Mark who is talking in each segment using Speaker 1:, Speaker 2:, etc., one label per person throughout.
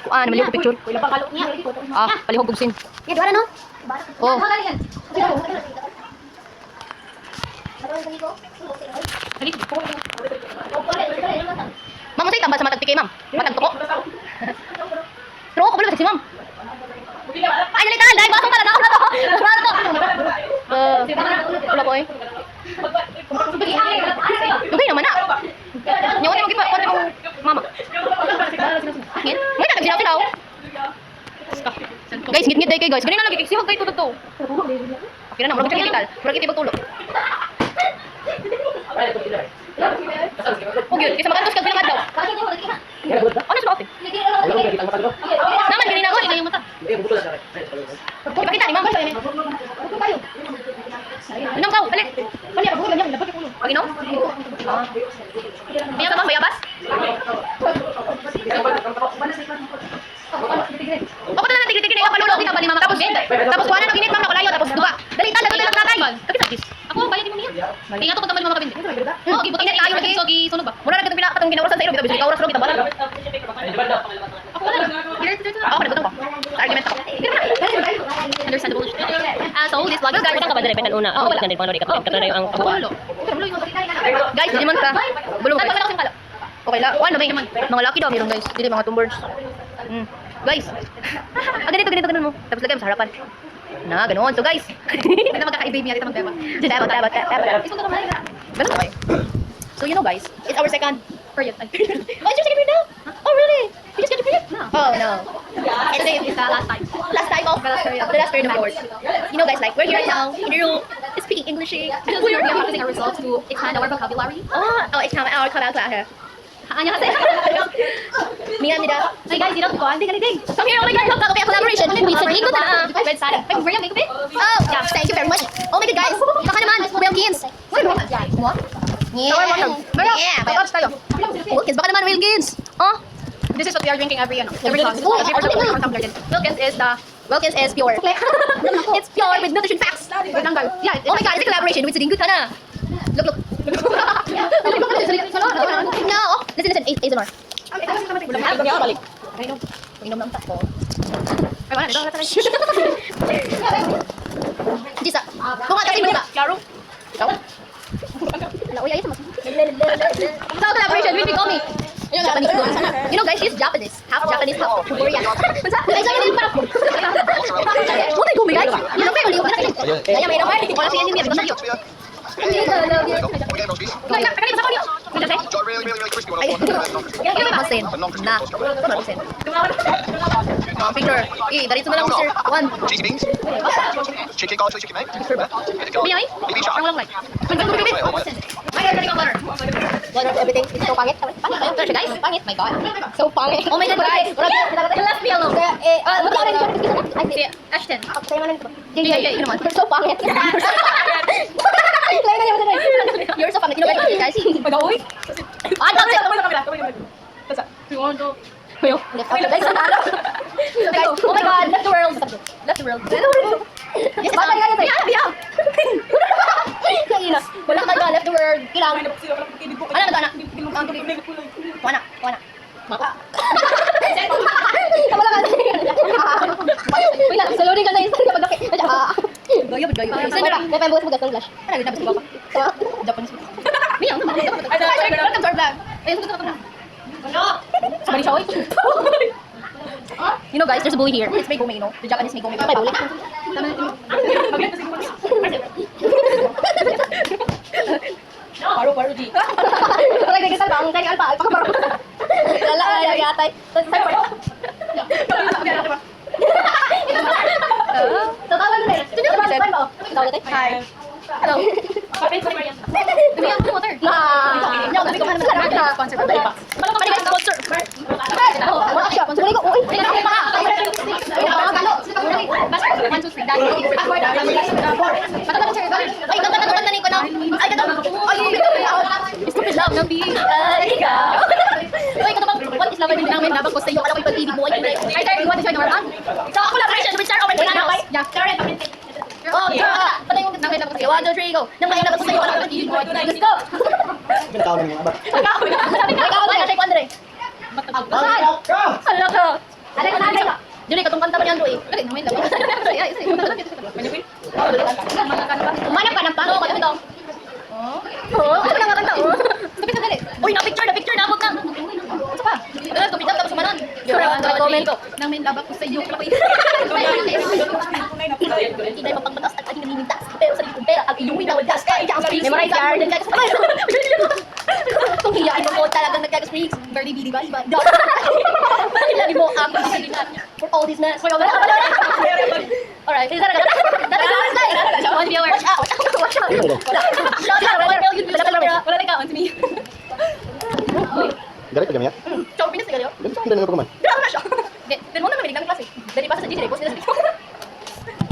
Speaker 1: Ah, naman yung picture. Ah, palihog bugsin.
Speaker 2: Ya, dua no?
Speaker 1: Oh. Ma'am, masay tambal sa matag tikay, ma'am. Matag tuko. Pero ako pala si ma'am. Ay, nalitan! Dahil basong pala na ako na to! Raro to! Wala po eh. Lugay naman na. Nyawa tayo mag-ipa. Kuwan tayo mama. Ngit? Ngit na tagsilaw silaw. Guys, ngit-ngit tayo kayo guys. Ganyan na lagi. Sihag kayo tutog to. Okay na na. Murag kita. Murag kita pagtulo. Oh, yun. Kasi makantos ka bilang adlaw. Ano sa bakit? Naman, ganyan ako. Ganyan yung mata. Ipakita ni ma'am. Inom ka, balik. Pag inom? May ka bang bayabas? Ako na lang tigil-tigil na palulog kita pa ni mama. Tapos kuha na ng init ma'am na kulayo. Tapos duga. Dali tala, dali lang tatay. Kapit na dis. Ako, bayad mo niya. Tingnan to kung tamal mga kabindi. Oo, gibutan na tayo lagi. So, gisunog ba? Muna lang kitong pinakatong ginaurasan sa ilo. Kita bisig kauras ro kita balag. Ako wala. Ako nagutang ko. Sa argument ako. Understandable. So, this vlog is guys.
Speaker 3: Ka ba dire penal una? Ako kan panood ka na yung ang kabualo.
Speaker 1: Guys, hindi man ka. Bulong guys. Okay la. Ano may mga lucky daw meron guys. Dili mga tumbers. Guys. Ganito mo. Tapos lagay mo sa harapan. Na, ganoon. So guys.
Speaker 2: Kita magkaka-baby niya, kita magdebot.
Speaker 1: Ganun okay. So you know guys, it's our second
Speaker 2: Period.
Speaker 1: Oh, it's your second period now? Oh really? You just got your period?
Speaker 2: No.
Speaker 1: Oh no.
Speaker 2: Today is the last time.
Speaker 1: Last time of the last period of yours. You know guys, like we're here right now in the room speaking English.
Speaker 2: Because we are practicing our results to expand our vocabulary.
Speaker 1: Oh, it's coming our class here.
Speaker 2: Anya kasi.
Speaker 1: Mia nida.
Speaker 2: Ay guys, dito ko. Hindi galing.
Speaker 1: Come here, oh my god, help ako collaboration.
Speaker 2: Wait, sa lingkod na. Red side. Ay, Maria, make it.
Speaker 1: Oh, yeah, thank you very much. Oh my god guys, baka naman, Wilkins. What? Yeah, Wilkins tayo. Wilkins, baka naman Wilkins. Oh,
Speaker 2: This is what we are drinking every class.
Speaker 1: Wilkins is pure. It's pure with nutrition facts.
Speaker 2: Yeah.
Speaker 1: Oh my god, it's a collaboration with Sidingut na. Look. No, oh, listen, ASMR. Inom ng tako.
Speaker 2: Ay, wala.
Speaker 1: Gisa, bunga kasi bunga.
Speaker 2: Klaro.
Speaker 1: Uy, ayos naman. So, collaboration with Mikomi. Japanese food. You know guys, she's Japanese. Half Japanese, half Korean. Ay, sabi nila para food. What Gumi guys? You know, pero liyo ka na kayo. Kaya may naman. Wala siya yung miya. Picture. Dari itu malang Mr. One.
Speaker 4: Cheesy beans. Chicken garlic, chicken egg.
Speaker 1: Miyay?
Speaker 4: Baby shark.
Speaker 1: Ang lang like. Water to everything. It's so pangit. Pangit siya guys. Pangit. My God. So pangit. Oh my God guys.
Speaker 2: Left me alone.
Speaker 1: Ano ba rin
Speaker 2: Si Ashton.
Speaker 1: JJ. So pangit. You're so pangit. You know what guys?
Speaker 2: Pag-uwi?
Speaker 1: Ah,
Speaker 2: Kamay
Speaker 1: that's
Speaker 2: na kamay. Basta.
Speaker 1: Guys, oh my God, left the world. Left the world. Yes, bata nga yun. Yeah. Kaya wala ka left the world. Kailangan. Ano na to, anak? Wana. Wala ka. Wala, saluri ka na yung sarili pagdaki. Gayo. Saan na? May pembukas mo gasol flash. Ano, nabas ko pa. Japanese. Miyang naman. Welcome to our vlog. Ayun, susunod na. Somebody show it. You know guys, there's a bully here. It's Megumi, you know. The Japanese Megumi. May bully.
Speaker 2: Paru di.
Speaker 1: Parang nagkasal ba? Ang kanya alpa baro. Lala, yatay. So, tawa na rin. Hi. Hello.
Speaker 2: Bigyan ko water.
Speaker 1: No, kasi kung ano naman
Speaker 2: Sponsor pa ba?
Speaker 1: Ano ka man sponsor? Wala siya. Sponsor ko. Uy.
Speaker 2: Basta 1 2 3 dahil.
Speaker 1: Ay, kanta ni ko na. Ay, kanta. Ay, stupid love ng big. Ay, kanta bang what is love namin dapat ko sa iyo. Alam ko ipag-ibig mo. Ay, you want to join our band? So, collaboration with Star Owen Bananas.
Speaker 2: Yeah.
Speaker 1: Oh, yeah. Patay mo nakita ko sa iyo. 1, 2, 3, go. Nang mahina ko sa iyo. Alam ko ipag-ibig mo. Let's go.
Speaker 4: Ikaw na mga ba?
Speaker 1: Ikaw na. Ikaw na. Take one, Dre. Hala ka.
Speaker 2: Alay ka na, alay ka.
Speaker 1: Dili katong kanta pa niyan do eh.
Speaker 2: Dali, namin lang. Ay, ay, sige.
Speaker 1: Umanap ka ng pano ka dito.
Speaker 2: Oo, ako na makanta.
Speaker 1: Tapos na dali. Uy, na picture na abot na. Ano pa? Dala to pitap tapos manan.
Speaker 2: Comment ko.
Speaker 1: Namin labak ko sa iyo.
Speaker 2: Hindi mo pagpatas at aking naninintas. Pero sa likod pera, ang iyong winawadas.
Speaker 1: Memorize yard.
Speaker 2: Kung hiyain mo ko talagang nagkagaspeaks. Very bidi ba? Bakit lagi mo ako kasalingan? For all this mess. Alright, is that a
Speaker 1: One viewer.
Speaker 2: Watch out! Watch out!
Speaker 1: Wala na ka on to me.
Speaker 4: Galit ka kami ya?
Speaker 2: Chow, pinas na ganyan.
Speaker 4: Galit sa hindi na pagkaman.
Speaker 2: Grabe na siya. Then mo na mamilig ng klase. Dari pa sa GC, post nila sa video.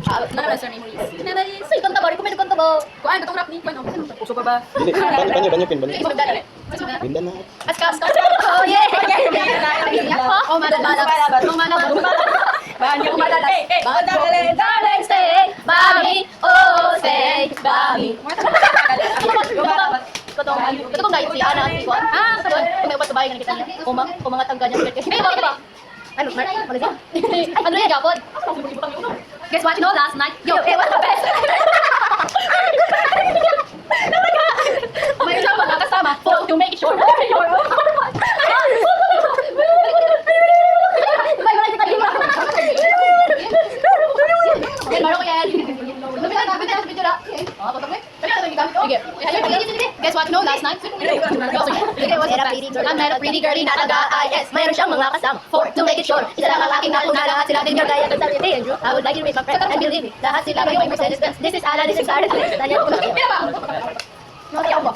Speaker 1: Nara sir memories.
Speaker 2: Memories. Say, kanta ba? Recommend kanta ba?
Speaker 1: Kuan katong rap ni Kuan. Puso pa ba?
Speaker 4: Hindi, banyo pin, banyo.
Speaker 2: Isa magdala.
Speaker 4: Pindan na.
Speaker 2: Askas. Oh, yeah!
Speaker 1: Oh, malabas. Oh, malabas.
Speaker 2: Banyo ko madalas. Darling, stay. Bami, oh, stay. Bami. Katong guys, si Ana, si Juan. Sabon, kung may upat sa bahay nga nakita niya. Kung mga tangga niya. Eh, bakit ba? Ano, magazine? Ano yan, Japon?
Speaker 1: Guess what? You know, last night.
Speaker 2: Yo, it was the best.
Speaker 1: May isa pa nakasama.
Speaker 2: To make it short. Yan, maro ko yan. Lapit na sa video na. Sige.
Speaker 1: Guess what? You know, last night.
Speaker 2: I'm not a pretty girlie, not a guy. Yes, mayroon siyang mga kasama. For to make it short, isa lang ang aking nakuna. Lahat sila din gagaya ng sabi ni Andrew. I would like you to meet my friend and believe me. Lahat sila may yung percentage. This is Ana, this is Sarah, this is Tanya.
Speaker 1: Pila ba?
Speaker 2: Nakatayaw ba?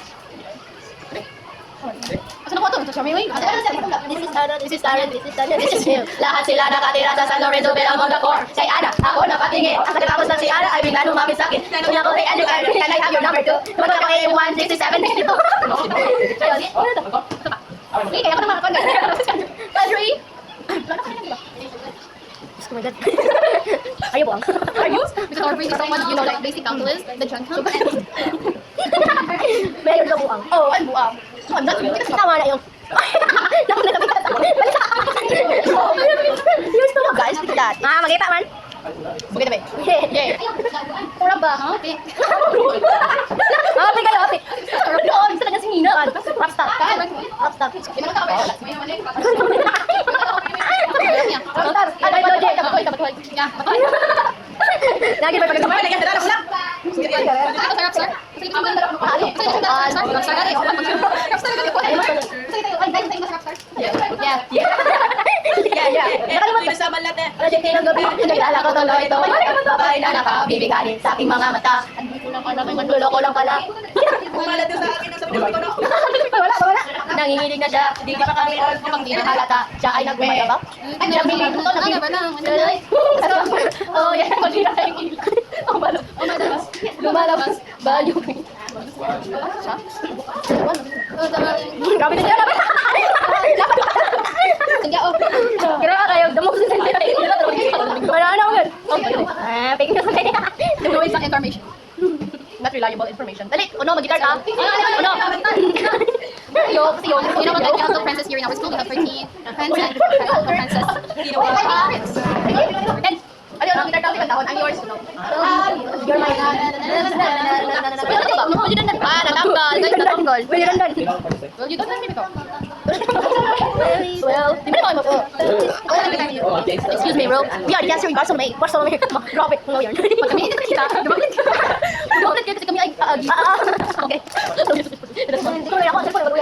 Speaker 1: Asa na ko to? Sa may way.
Speaker 2: This is Ana, this is Sarah, this is Tanya, this is Neil. Lahat sila nakatira sa San Lorenzo, Belmont, Core. Say Ana, ako napatingin. Ang pagkatapos ng si Ana ay bigla lumapit sa akin. Kung ako ay Andrew, can I have your number 2? Tumatag ako ay 167, 62.
Speaker 1: Hey, kaya ko naman ako.
Speaker 2: Audrey! Oh my God. Are you bong?
Speaker 1: Are you? Because our brain is so much, you know, like basic calculus, the chunk count.
Speaker 2: Mayor na buang.
Speaker 1: Oh, ang buang. So, ang dami.
Speaker 2: Tama na yung... Naku na kami ka. Here's the guys, look at that. Magkita man.
Speaker 1: Bukit na ba?
Speaker 2: Yeah. Pura ba?
Speaker 1: Ha? Okay.
Speaker 2: Happy kayo, happy. Doon, isa lang si Nina. Rapstar. Rapstar.
Speaker 1: Ito na ka ba? May mali.
Speaker 2: Rapstar. Ano ito, Jay? Kapatoy, kapatoy.
Speaker 1: Yeah, batoy.
Speaker 2: Lagi ba pagkakasama?
Speaker 1: Lagyan na lang. Ako sarap, sir. Kasi ito ang ganda. Rapstar gari. Rapstar gari.
Speaker 2: Yeah. Nakalimutan. Project kayo ng gabi. Nag-alala ko tuloy ito. Babae na nakabibiganin sa aking mga mata. Andito lang pala, may magluloko lang pala. Wala. Nanginginig na siya. Di pa kami pang di nahalata. Siya ay nagmamadabak. Nabiling ko to. Oh, yeah. Malira tayong ilan. Lumalabas. Bayo. Grabe na siya. Kira ka kayo. Damo sa sentence. Wala na ako yun. Pagin ka sa kanya.
Speaker 1: No, it's not information.
Speaker 2: Not reliable information. Dali, uno, mag-guitar ka. Uno. Yo, kasi yo.
Speaker 1: You know what? Like, we have the princess here in our school. We have 13 princess. Princess. You know what?
Speaker 2: Ten. Ano, guitar ka. Tahon. I'm yours. You're mine. Natanggal. Guys, natanggal. Well, you're done.
Speaker 1: Well, you don't have me to go.
Speaker 2: Well, di ba naman mo? Excuse me, bro. We are dancing Barcelona. Barcelona. Drop it. Ano yun?
Speaker 1: Pag kami kita, dumaglit ka.
Speaker 2: Dumaglit kayo kasi kami ay kaagi. Okay. Ito na ako. Cellphone,